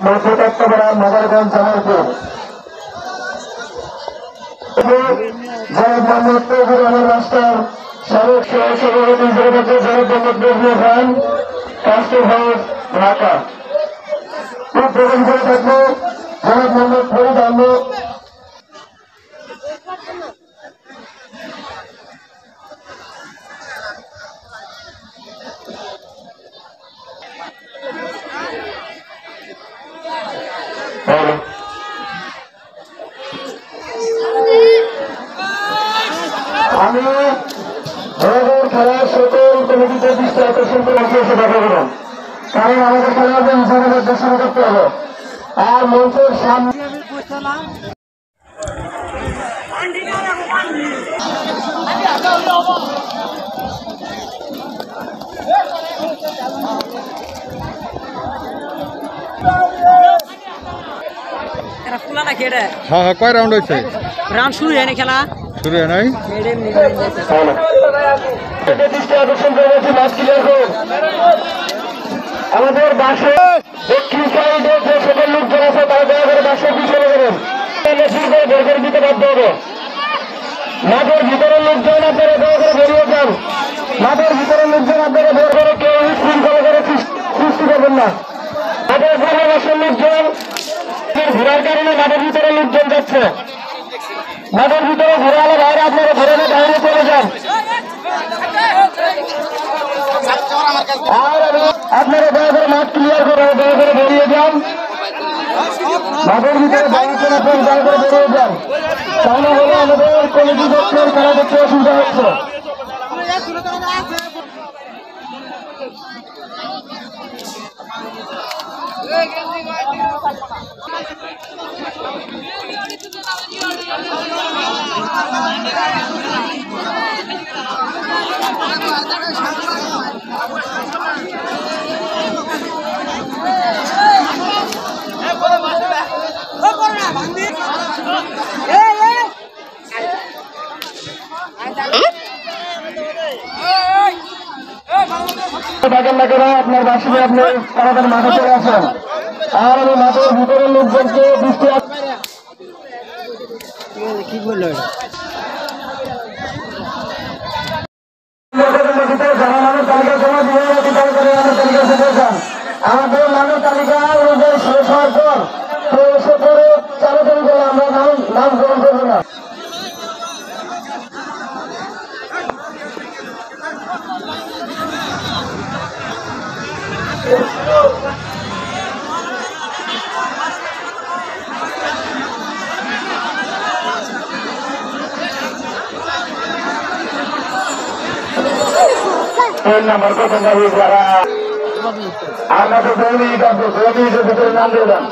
মসজিদ নগরগঞ্জ জামালপুর রাস্তার সাবেক সভাপতি জনপতি জনাব মোহাম্মদ নজরুল খান কাস্টম হাউস ঢাকা প্রদান করে থাকলো জনাব মোহাম্মদ ফরিদ আহমেদ আমি খেলার সকল কমিটিতে দৃষ্টি আকর্ষণ করে রাখিয়েছে কথা বলুন কারণ আমাদের খেলাকে হিসাবে নির্দেশন করতে হবে আর মঞ্চের সামনে হ্যাঁ কয় রাউন্ড হয়েছে? রাউন্ড শুরু হয় না, খেলা শুরু হয় নাই। আমাদের বাসে দক্ষিণ সাইডে যে সকল লোকজন আছে তারা দয়া করে বাসে পিছনে যাবেন, বের করে দিতে বাধ্য হবে। মাঠের ভিতরের লোকজন আপনারা দয়া করে বেরিয়ে যান। মাঠের ভিতরের লোকজন আপনারা বের করে কেউ শৃঙ্খলা করে সৃষ্টি করবেন না। মাঠের বাইরে বাসের লোকজন ঘোরার কারণে মাঠের ভিতরে লোকজন যাচ্ছে। মাঠের ভিতরে ঘোরালে বাইরে আপনারা ঘোরালে বাইরে চলে যান। আর আপনারা দয়া করে মাঠ ক্লিয়ার করে দয়া করে বেরিয়ে যান। মাঠের ভিতরে বাইরে দয়া করে বেরিয়ে যান, তাহলে হলে আমাদের কমিটি পক্ষের খেলা দেখতে অসুবিধা হচ্ছে। থাকেন না কেন আপনার বাসিতে আপনি তাড়াতাড়ি মাঠে চলে আসেন। আর আমি মাঠের ভিতরের লোকজনকে দৃষ্টি কি বললো আমাদের নামের তালিকা অনুযায়ী শেষ হওয়ার পর এসে পরে চালাচালি করে আমরা নাম গ্রহণ করবো না। নাম্বার কত যাবে যারা আমরা তো 2 মিনিট আসবো, 2 মিনিটের ভিতরে নাম দিয়ে দেন।